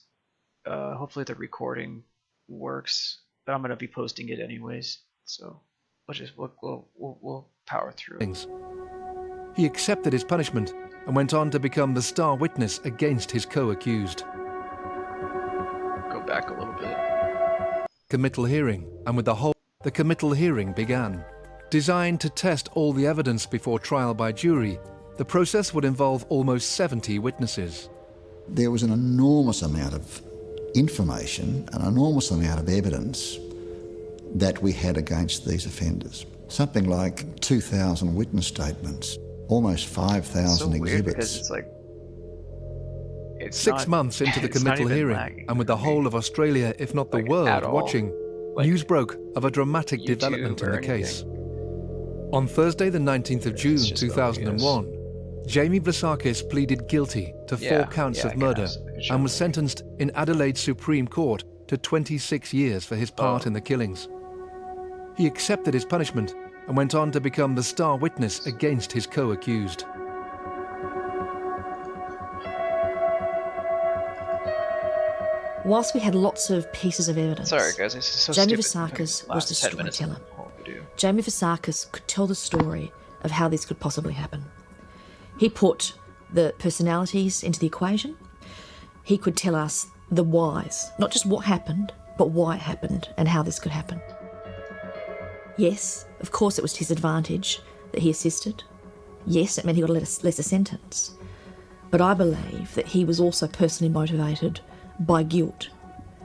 Hopefully the recording works, but I'm gonna be posting it anyways. So we'll power through. He accepted his punishment and went on to become the star witness against his co-accused. Go back a little bit. Committal hearing, and with the committal hearing began. Designed to test all the evidence before trial by jury, the process would involve almost 70 witnesses. There was an enormous amount of information, an enormous amount of evidence that we had against these offenders. Something like 2,000 witness statements, almost 5,000 exhibits. Because it's like, it's 6 months into the committal hearing, and with the whole of Australia, if not the world, watching, news broke of a dramatic YouTube development in the anything. case. On Thursday, the 19th of June 2001, Jamie Vlasakis pleaded guilty to 4 counts of murder and was sentenced in Adelaide's Supreme Court to 26 years for his part in the killings. He accepted his punishment and went on to become the star witness against his co-accused. Whilst we had lots of pieces of evidence, Sorry, guys, this is so Jamie stupid. Vlasakis was the 10 minutes storyteller. of what we do. Jamie Vlasakis could tell the story of how this could possibly happen. He put the personalities into the equation. He could tell us the whys, not just what happened, but why it happened and how this could happen. Yes, of course it was to his advantage that he assisted. Yes, it meant he got a lesser sentence. But I believe that he was also personally motivated by guilt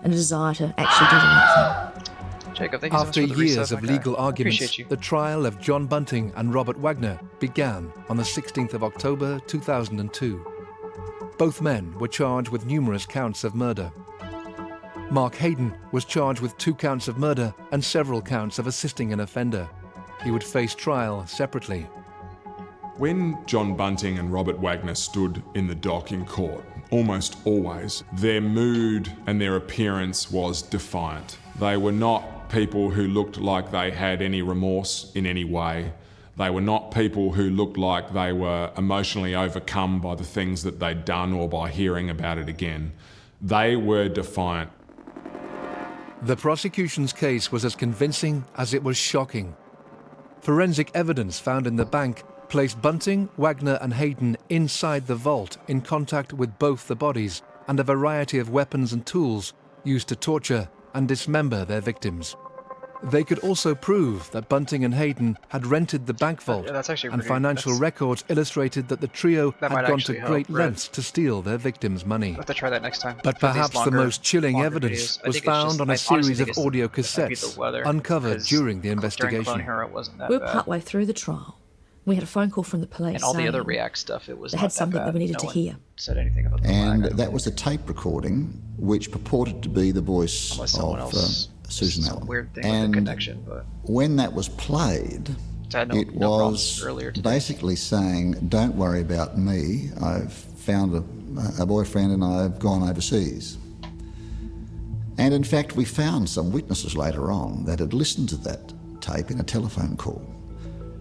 and a desire to actually do the right thing. Jacob, thank you so much After for the years resub, of my guy. legal arguments, Appreciate you. the trial of John Bunting and Robert Wagner began on the 16th of October 2002. Both men were charged with numerous counts of murder. Mark Hayden was charged with 2 counts of murder and several counts of assisting an offender. He would face trial separately. When John Bunting and Robert Wagner stood in the dock in court, almost always, their mood and their appearance was defiant. They were not people who looked like they had any remorse in any way. They were not people who looked like they were emotionally overcome by the things that they'd done or by hearing about it again. They were defiant. The prosecution's case was as convincing as it was shocking. Forensic evidence found in the bank placed Bunting, Wagner and Hayden inside the vault in contact with both the bodies and a variety of weapons and tools used to torture and dismember their victims. They could also prove that Bunting and Hayden had rented the bank vault, that's actually and pretty- financial that's- records illustrated that the trio That had might gone to actually great help, Red. lengths to steal their victims' money. I'll have to try that next time. But For these perhaps the longer- most chilling longer evidence videos. I was think it's found just- on a I honestly series think of it's- audio it might be the cassettes weather, uncovered because during the during investigation. Clone Hero, it wasn't that We're bad. partway through the trial. We had a phone call from the police. And all the other saying React stuff, it was they not had something bad. that we needed No to one hear. said anything about the And line. that was a tape recording which purported to be the voice Unless someone of else Susan some Allen. weird thing and with the connection, but when that was played, I had it no problems was earlier today. basically saying, don't worry about me, I've found a boyfriend and I've gone overseas. And in fact, we found some witnesses later on that had listened to that tape in a telephone call,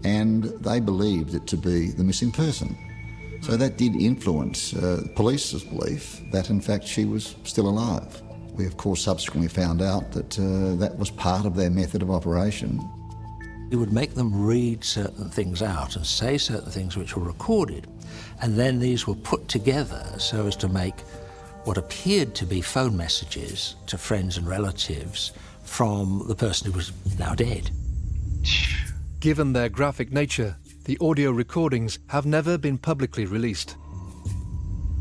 and they believed it to be the missing person. So that did influence police's belief that in fact she was still alive. We of course subsequently found out that that was part of their method of operation. He would make them read certain things out and say certain things which were recorded, and then these were put together so as to make what appeared to be phone messages to friends and relatives from the person who was now dead. Given their graphic nature, the audio recordings have never been publicly released.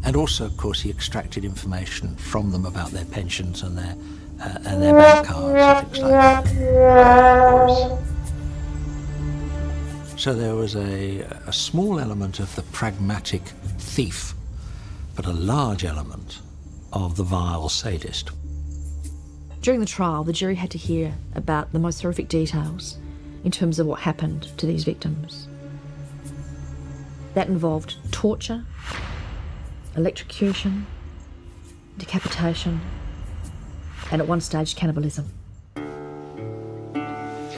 And also, of course, he extracted information from them about their pensions and their bank cards and things like that. So there was a small element of the pragmatic thief, but a large element of the vile sadist. During the trial, the jury had to hear about the most horrific details in terms of what happened to these victims. That involved torture, electrocution, decapitation, and at one stage, cannibalism.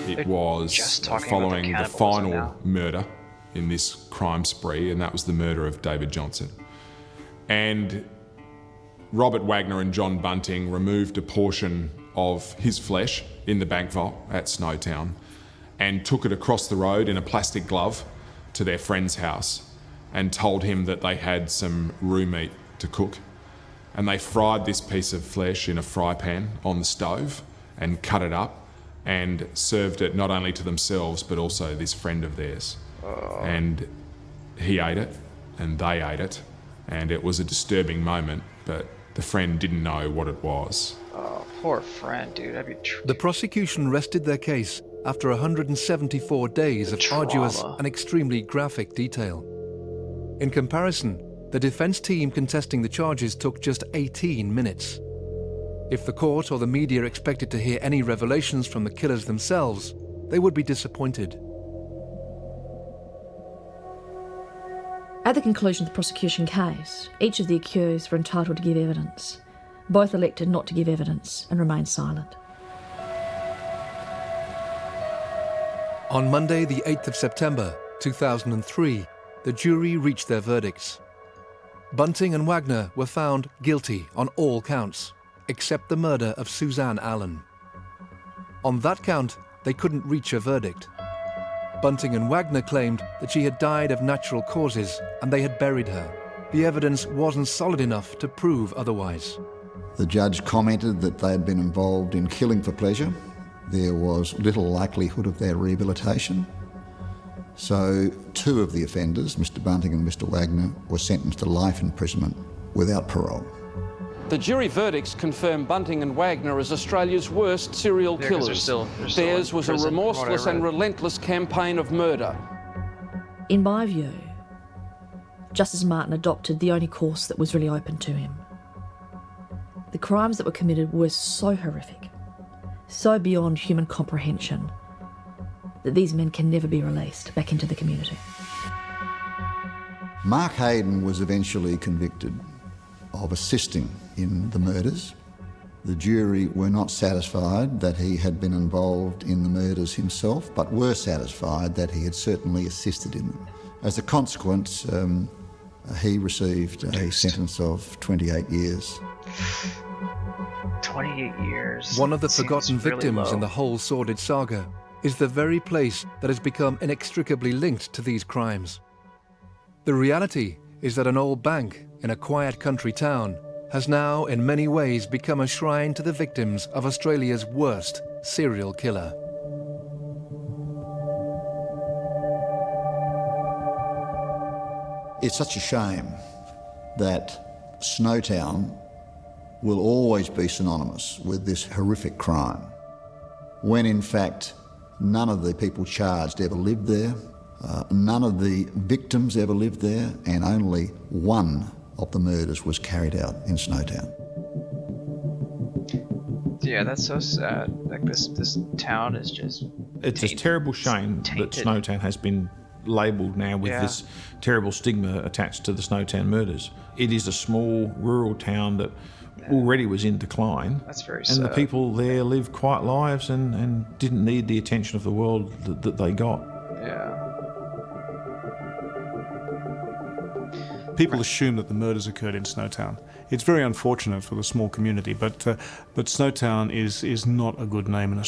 It was just talking following about the the final cannibalism now. murder in this crime spree, and that was the murder of David Johnson. And Robert Wagner and John Bunting removed a portion of his flesh in the bank vault at Snowtown and took it across the road in a plastic glove to their friend's house and told him that they had some roo meat to cook. And they fried this piece of flesh in a fry pan on the stove and cut it up and served it not only to themselves but also this friend of theirs. And he ate it and they ate it, and it was a disturbing moment, but the friend didn't know what it was. Oh, poor friend, dude. The prosecution rested their case after 174 days of arduous and extremely graphic detail. In comparison, the defense team contesting the charges took just 18 minutes. If the court or the media expected to hear any revelations from the killers themselves, they would be disappointed. At the conclusion of the prosecution case, each of the accused were entitled to give evidence. Both elected not to give evidence and remained silent. On Monday, the 8th of September, 2003, the jury reached their verdicts. Bunting and Wagner were found guilty on all counts, except the murder of Suzanne Allen. On that count, they couldn't reach a verdict. Bunting and Wagner claimed that she had died of natural causes and they had buried her. The evidence wasn't solid enough to prove otherwise. The judge commented that they had been involved in killing for pleasure. There was little likelihood of their rehabilitation. So 2 of the offenders, Mr. Bunting and Mr. Wagner, were sentenced to life imprisonment without parole. The jury verdicts confirm Bunting and Wagner as Australia's worst serial Yeah, 'cause killers. they're still Theirs in was a prison, from what I remorseless and read. relentless campaign of murder. In my view, Justice Martin adopted the only course that was really open to him. The crimes that were committed were so horrific, so beyond human comprehension, that these men can never be released back into the community. Mark Hayden was eventually convicted of assisting in the murders. The jury were not satisfied that he had been involved in the murders himself, but were satisfied that he had certainly assisted in them. As a consequence, he received a sentence of 28 years. 28 years. One of the Seems forgotten really victims low. in the whole sordid saga is the very place that has become inextricably linked to these crimes. The reality is that an old bank in a quiet country town has now in many ways become a shrine to the victims of Australia's worst serial killer. It's such a shame that Snowtown will always be synonymous with this horrific crime, when in fact none of the people charged ever lived there. None of the victims ever lived there, and only one of the murders was carried out in Snowtown. Yeah, that's so sad. Like this town is just. It's a terrible shame that Snowtown has been labelled now with this terrible stigma attached to the Snowtown murders. It is a small rural town that already was in decline. That's very and sad. the people there lived quiet lives and didn't need the attention of the world that they got. Yeah. People assume that the murders occurred in Snowtown. It's very unfortunate for the small community, but Snowtown is not a good name in Australia.